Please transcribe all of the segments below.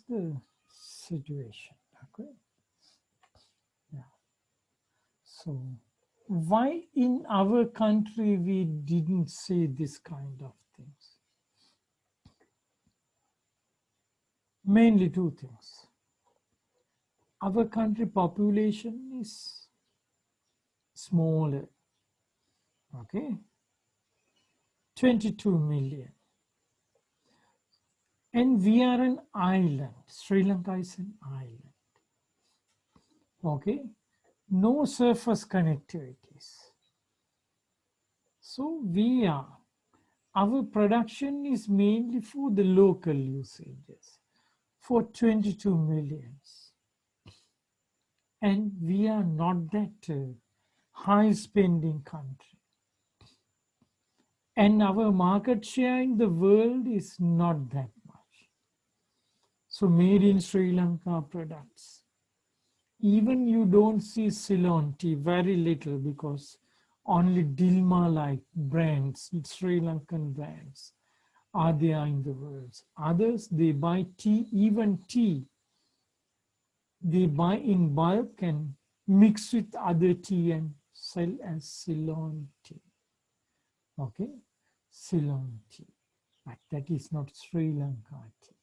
the situation. Okay. Yeah. So why in our country we didn't see this kind of things? Mainly two things. Our country population is smaller. Okay. 22 million. And we are an island. Sri Lanka is an island. Okay. No surface connectivities. So our production is mainly for the local usages, for 22 millions. And we are not that high spending country. And our market share in the world is not that much. So made in Sri Lanka products. Even you don't see Ceylon tea, very little, because only Dilma-like brands, Sri Lankan brands, are there in the world. Others, they buy tea, even tea, they buy in bulk and mix with other tea and sell as Ceylon tea. Okay, Ceylon tea, but that is not Sri Lanka tea.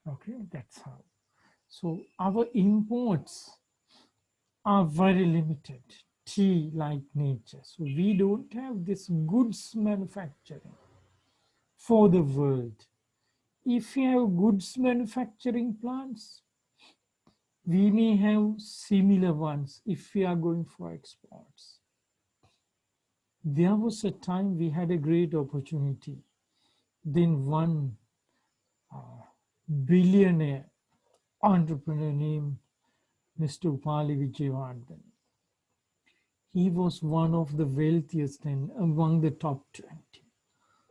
Okay, that's how. So our imports are very limited, tea-like nature. So we don't have this goods manufacturing for the world. If we have goods manufacturing plants, we may have similar ones if we are going for exports. There was a time we had a great opportunity. Then one billionaire entrepreneur named Mr. Uplai WIjewardana. He was one of the wealthiest and among the top 20.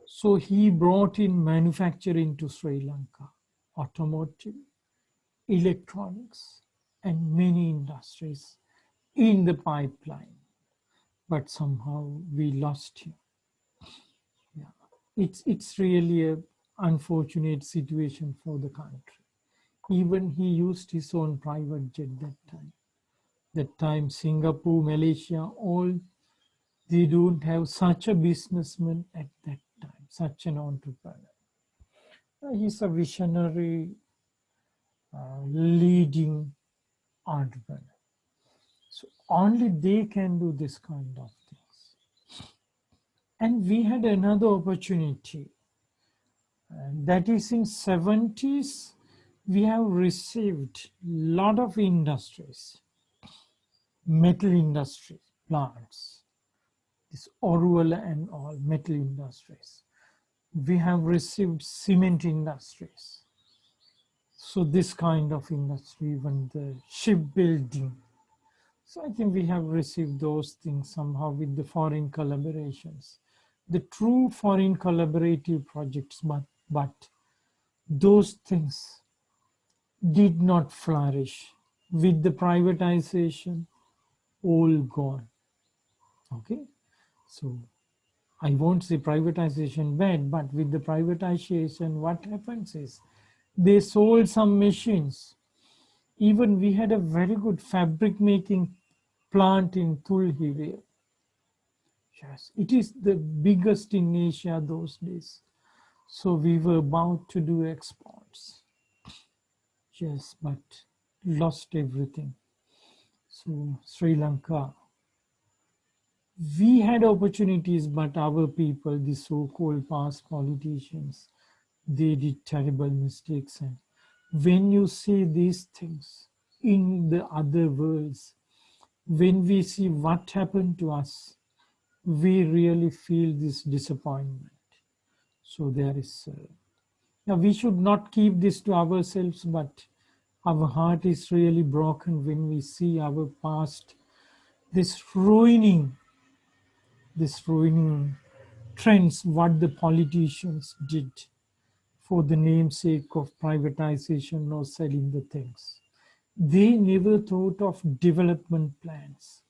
So he brought in manufacturing to Sri Lanka, automotive, electronics, and many industries in the pipeline. But somehow we lost him. Yeah. It's really an unfortunate situation for the country. Even he used his own private jet that time. That time, Singapore, Malaysia, all, they don't have such a businessman at that time, such an entrepreneur. He's a visionary, leading entrepreneur. So only they can do this kind of things. And we had another opportunity. That is in 70s, we have received a lot of industries, metal industry plants, this Orwell and all metal industries. We have received cement industries. So this kind of industry, even the shipbuilding. So I think we have received those things somehow with the foreign collaborations, the true foreign collaborative projects, but those things did not flourish. With the privatization, all gone. Okay, so I won't say privatization bad, but with the privatization, what happens is they sold some machines. Even we had a very good fabric making plant in Tulhive. Yes, it is the biggest in Asia those days. So we were about to do exports. Yes, but lost everything. So Sri Lanka, we had opportunities, but our people, the so-called past politicians, they did terrible mistakes. And when you see these things in the other worlds, when we see what happened to us, we really feel this disappointment. So there is, now we should not keep this to ourselves, but our heart is really broken when we see our past, this ruining trends, what the politicians did for the namesake of privatization or selling the things. They never thought of development plans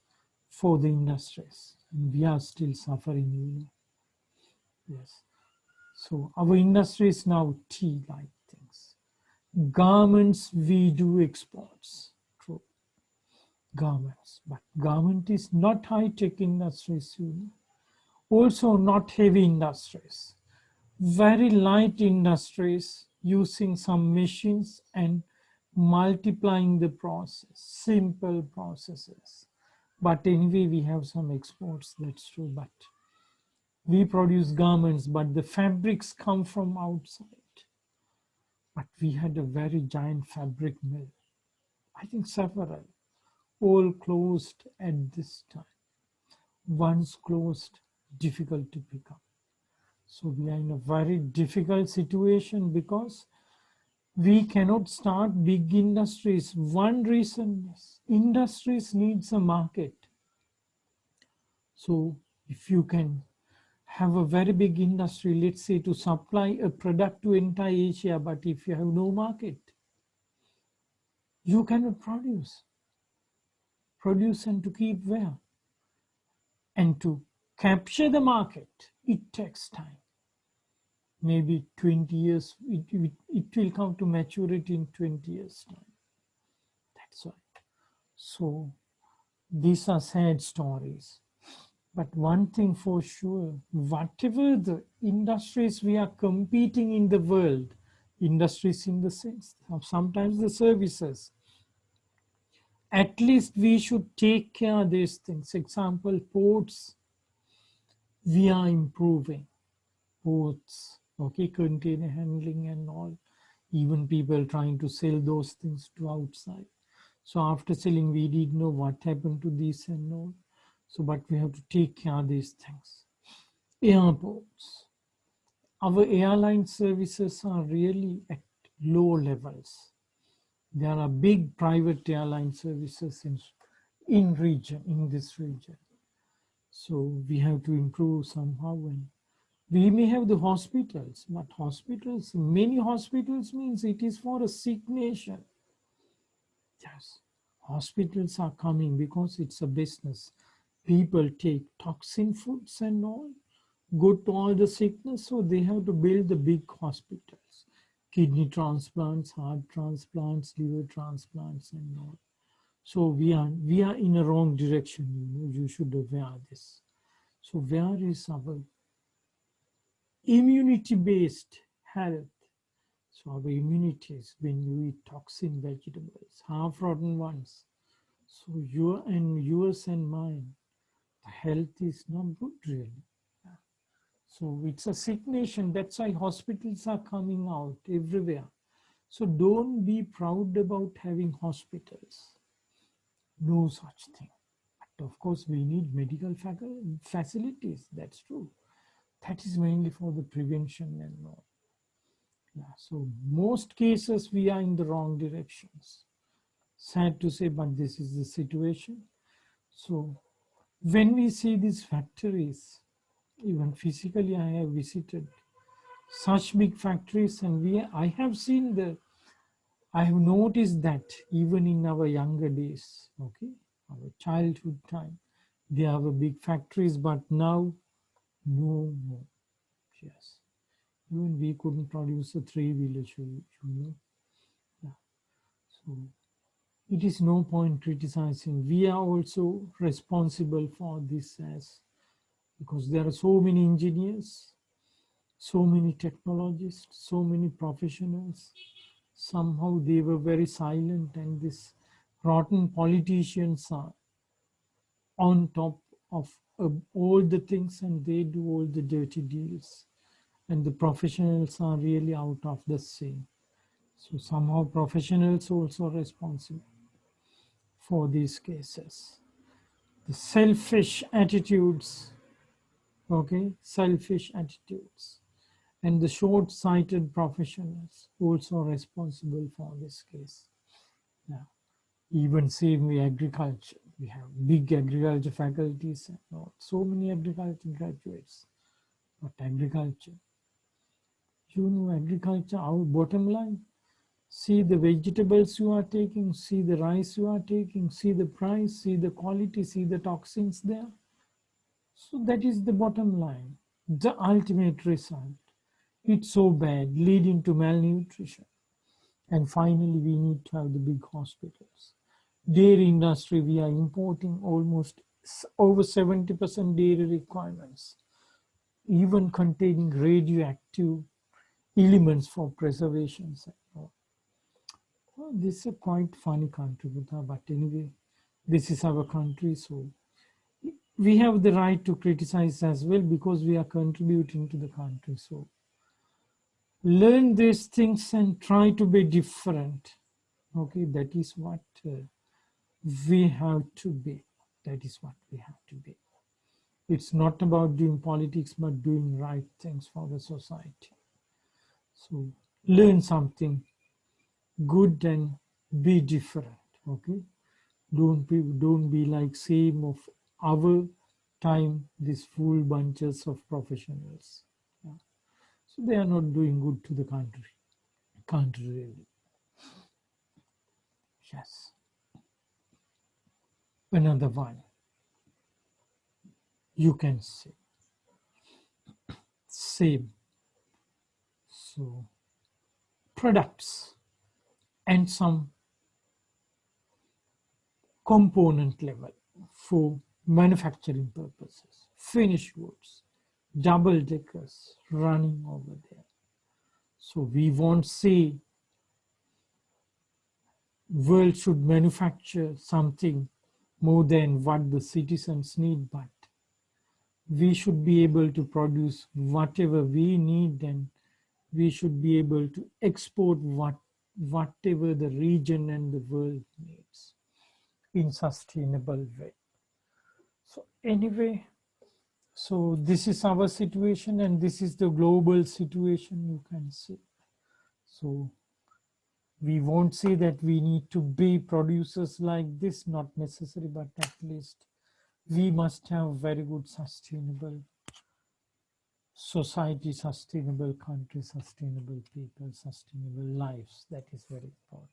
for the industries. And we are still suffering, you know. Yes. So our industry is now tea-like things. Garments, we do exports. True. Garments. But garment is not high-tech industries, you know. Also not heavy industries. Very light industries using some machines and multiplying the process, simple processes. But anyway, we have some exports, that's true. But we produce garments, but the fabrics come from outside. But we had a very giant fabric mill. I think several, all closed at this time. Once closed, difficult to pick up. So we are in a very difficult situation because we cannot start big industries. One reason is industries needs a market. So if you can have a very big industry, let's say to supply a product to entire Asia, but if you have no market, you cannot produce. Produce and to keep where? And to capture the market, it takes time. Maybe 20 years, it will come to maturity in 20 years' time. That's why. So these are sad stories. But one thing for sure, whatever the industries we are competing in the world, industries in the sense, sometimes the services, at least we should take care of these things. Example, ports, we are improving. Ports, okay, container handling and all. Even people trying to sell those things to outside. So after selling, we didn't know what happened to this and all. So, but we have to take care of these things. Airports. Our airline services are really at low levels. There are big private airline services in this region. So we have to improve somehow. And we may have the hospitals, but hospitals, many hospitals means it is for a sick nation. Yes, hospitals are coming because it's a business. People take toxin foods and all, go to all the sickness, so they have to build the big hospitals. Kidney transplants, heart transplants, liver transplants and all. So we are in a wrong direction, you know, you should aware this. So where is our immunity-based health? So our immunities, when you eat toxin vegetables, half-rotten ones, so yours and mine, the health is not good really. So it's a sick nation. That's why hospitals are coming out everywhere. So don't be proud about having hospitals. No such thing. But of course, we need medical facilities. That's true. That is mainly for the prevention and all. Yeah, so most cases we are in the wrong directions. Sad to say, but this is the situation. So when we see these factories, even physically I have visited such big factories, and I have noticed that even in our younger days, okay, our childhood time, they have a big factories, but now no more. Yes. Even we couldn't produce a three-wheeler, you know. Yeah. So it is no point criticizing. We are also responsible for this because there are so many engineers, so many technologists, so many professionals. Somehow they were very silent, and these rotten politicians are on top of all the things, and they do all the dirty deals. And the professionals are really out of the scene. So somehow professionals also responsible for these cases. The selfish attitudes, okay, selfish attitudes, and the short-sighted professionals also responsible for this case. Yeah. Even same way agriculture, we have big agriculture faculties and all, so many agriculture graduates. But agriculture, you know, agriculture, our bottom line, see the vegetables you are taking, see the rice you are taking, see the price, see the quality, see the toxins there. So that is the bottom line, the ultimate result. It's so bad, leading to malnutrition. And finally, we need to have the big hospitals. Dairy industry, we are importing almost over 70% dairy requirements, even containing radioactive elements for preservation. Well, this is a quite funny country, but anyway, this is our country, so we have the right to criticize as well because we are contributing to the country. So learn these things and try to be different. Okay, that is what we have to be. That is what we have to be. It's not about doing politics, but doing right things for the society. So learn something good and be different. Okay, don't be like same of our time. These full bunches of professionals. Yeah. So they are not doing good to the country. Country really. Yes. Another one. You can say same. So products and some component level for manufacturing purposes, finished goods, double deckers running over there. So we won't say world should manufacture something more than what the citizens need, but we should be able to produce whatever we need, and we should be able to export whatever the region and the world needs in sustainable way. So anyway, so this is our situation and this is the global situation, you can say. So we won't say that we need to be producers like this, not necessary, but at least we must have very good sustainable society, sustainable country, sustainable people, sustainable lives. That is very important.